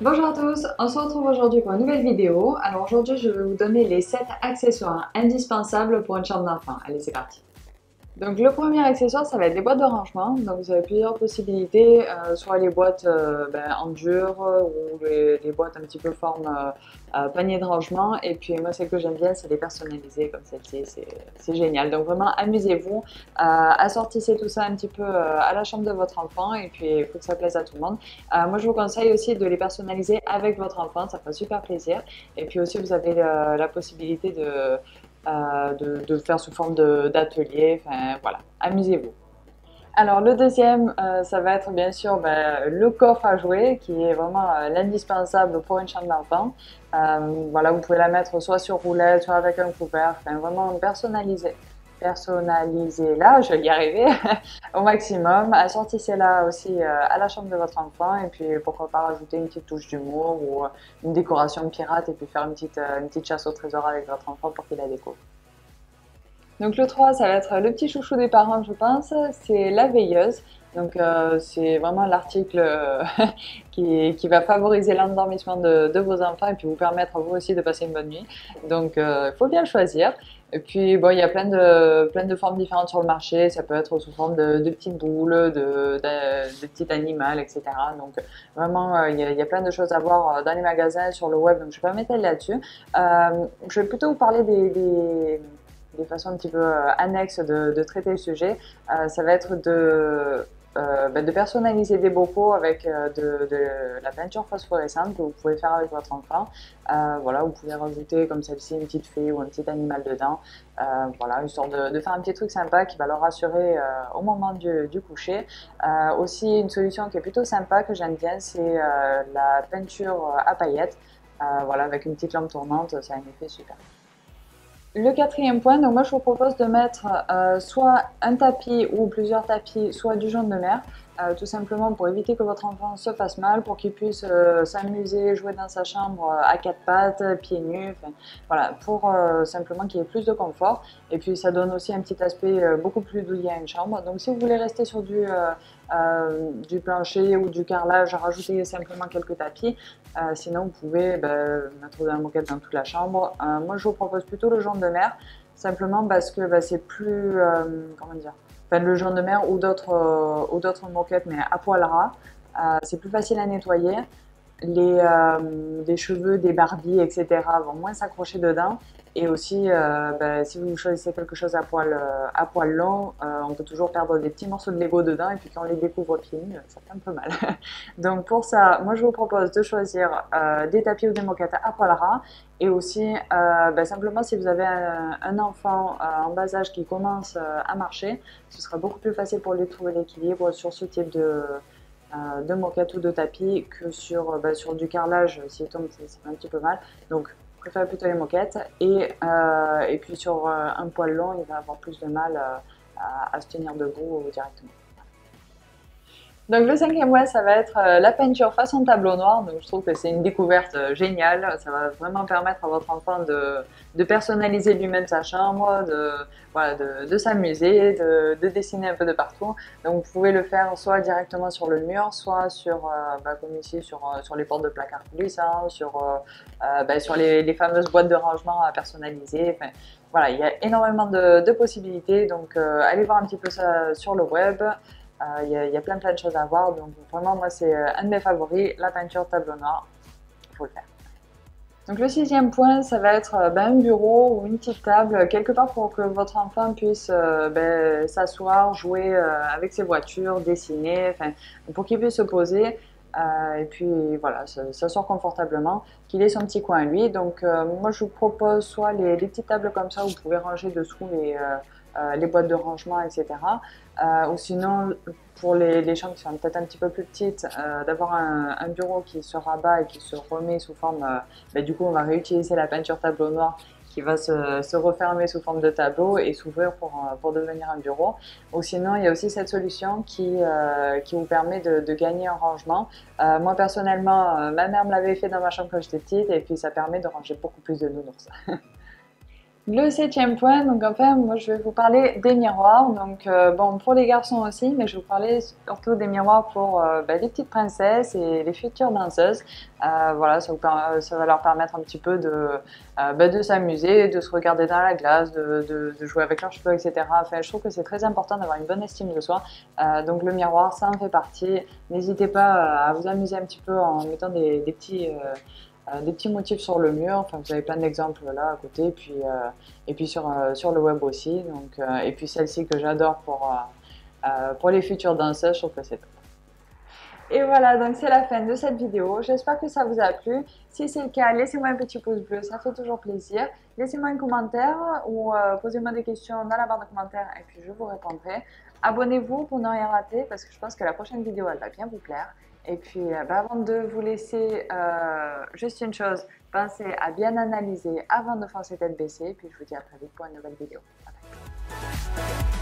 Bonjour à tous, on se retrouve aujourd'hui pour une nouvelle vidéo. Alors aujourd'hui je vais vous donner les 7 accessoires indispensables pour une chambre d'enfant. Allez, c'est parti. Donc le premier accessoire, ça va être les boîtes de rangement. Donc vous avez plusieurs possibilités, soit les boîtes en dur ou les boîtes un petit peu forme panier de rangement. Et puis moi celle que j'aime bien, c'est les personnalisées comme celle-ci, c'est génial. Donc vraiment amusez-vous, assortissez tout ça un petit peu à la chambre de votre enfant et puis il faut que ça plaise à tout le monde. Moi je vous conseille aussi de les personnaliser avec votre enfant, ça fait super plaisir. Et puis aussi vous avez la possibilité de faire sous forme d'atelier. Enfin voilà, amusez-vous. Alors le deuxième, ça va être bien sûr le coffre à jouets qui est vraiment l'indispensable pour une chambre d'enfant. Voilà, vous pouvez la mettre soit sur roulette, soit avec un couvert, enfin vraiment personnalisé. Personnalisez-la, je vais y arriver au maximum. Assortissez-la aussi à la chambre de votre enfant et puis pourquoi pas rajouter une petite touche d'humour ou une décoration pirate et puis faire une petite chasse au trésor avec votre enfant pour qu'il la découvre. Donc le 3, ça va être le petit chouchou des parents, je pense, c'est la veilleuse. Donc c'est vraiment l'article qui va favoriser l'endormissement de vos enfants et puis vous permettre à vous aussi de passer une bonne nuit. Donc il faut bien le choisir. Et puis bon, il y a plein de formes différentes sur le marché. Ça peut être sous forme de petites boules, de petits animaux, etc. Donc vraiment, il y a plein de choses à voir dans les magasins, sur le web. Donc je ne vais pas m'étaler là-dessus. Je vais plutôt vous parler des façons un petit peu annexes de traiter le sujet. Ça va être de personnaliser des bocaux avec de la peinture phosphorescente que vous pouvez faire avec votre enfant. Voilà, vous pouvez rajouter comme celle-ci une petite fée ou un petit animal dedans. Voilà, histoire de faire un petit truc sympa qui va leur rassurer au moment du coucher. Aussi, une solution qui est plutôt sympa que j'aime bien, c'est la peinture à paillettes. Voilà, avec une petite lampe tournante, ça a un effet super. Le quatrième point, donc moi je vous propose de mettre soit un tapis ou plusieurs tapis, soit du jaune de mer, tout simplement pour éviter que votre enfant se fasse mal, pour qu'il puisse s'amuser, jouer dans sa chambre à quatre pattes, pieds nus, enfin, voilà, pour simplement qu'il y ait plus de confort. Et puis ça donne aussi un petit aspect beaucoup plus douillet à une chambre. Donc si vous voulez rester sur du plancher ou du carrelage, rajoutez simplement quelques tapis. Sinon, vous pouvez mettre de la moquette dans toute la chambre. Moi, je vous propose plutôt le jaune de mer, simplement parce que c'est plus, comment dire, enfin, le jaune de mer ou d'autres moquettes, mais à poil ras. C'est plus facile à nettoyer. Les cheveux des Barbies, etc. vont moins s'accrocher dedans. Et aussi, si vous choisissez quelque chose à poil long, on peut toujours perdre des petits morceaux de Lego dedans. Et puis quand on les découvre pieds nus, ça fait un peu mal. Donc pour ça, moi je vous propose de choisir des tapis ou des moquettes à poil ras. Et aussi, simplement si vous avez un enfant en bas âge qui commence à marcher, ce sera beaucoup plus facile pour lui de trouver l'équilibre sur ce type de moquette ou de tapis que sur du carrelage. S'il tombe, c'est un petit peu mal. Donc, je préfère plutôt les moquettes. Et puis sur un poil long, il va avoir plus de mal à se tenir debout directement. Donc le cinquième ouais, ça va être la peinture façon tableau noir. Donc je trouve que c'est une découverte géniale. Ça va vraiment permettre à votre enfant de personnaliser lui-même sa chambre, voilà, de s'amuser, de dessiner un peu de partout. Donc vous pouvez le faire soit directement sur le mur, soit comme ici sur les portes de placard coulissants, sur les fameuses boîtes de rangement à personnaliser. Enfin, voilà, il y a énormément de possibilités. Donc allez voir un petit peu ça sur le web. Il y a plein de choses à voir, donc vraiment moi c'est un de mes favoris, la peinture tableau noir, il faut le faire. Donc le sixième point, ça va être un bureau ou une petite table, quelque part pour que votre enfant puisse s'asseoir, jouer avec ses voitures, dessiner, enfin, pour qu'il puisse se poser. Et puis voilà, s'asseoir confortablement, qu'il ait son petit coin à lui. Donc moi je vous propose soit les petites tables comme ça, où vous pouvez ranger dessous les boîtes de rangement, etc. Ou sinon, pour les chambres qui sont peut-être un petit peu plus petites, d'avoir un bureau qui se rabat et qui se remet sous forme, du coup on va réutiliser la peinture tableau noir qui va se refermer sous forme de tableau et s'ouvrir pour devenir un bureau. Ou sinon, il y a aussi cette solution qui vous permet de gagner en rangement. Moi personnellement, ma mère me l'avait fait dans ma chambre quand j'étais petite et puis ça permet de ranger beaucoup plus de nounours. Le septième point, donc enfin, moi je vais vous parler des miroirs. Donc bon, pour les garçons aussi, mais je vais vous parler surtout des miroirs pour les petites princesses et les futures danseuses. Voilà, ça va leur permettre un petit peu de s'amuser, de se regarder dans la glace, de jouer avec leurs cheveux, etc. Enfin, je trouve que c'est très important d'avoir une bonne estime de soi. Donc le miroir, ça en fait partie. N'hésitez pas à vous amuser un petit peu en mettant des petits motifs sur le mur. Enfin, vous avez plein d'exemples là à côté. Et puis sur le web aussi. Donc, et puis celle-ci que j'adore pour les futures danseuses, je trouve que c'est top. Et voilà, donc c'est la fin de cette vidéo. J'espère que ça vous a plu. Si c'est le cas, laissez-moi un petit pouce bleu, ça fait toujours plaisir. Laissez-moi un commentaire ou posez-moi des questions dans la barre de commentaires et puis je vous répondrai. Abonnez-vous pour ne rien rater parce que je pense que la prochaine vidéo, elle va bien vous plaire. Et puis, avant de vous laisser, juste une chose, pensez à bien analyser avant de foncer tête baissée. Et puis, je vous dis à très vite pour une nouvelle vidéo. Bye bye.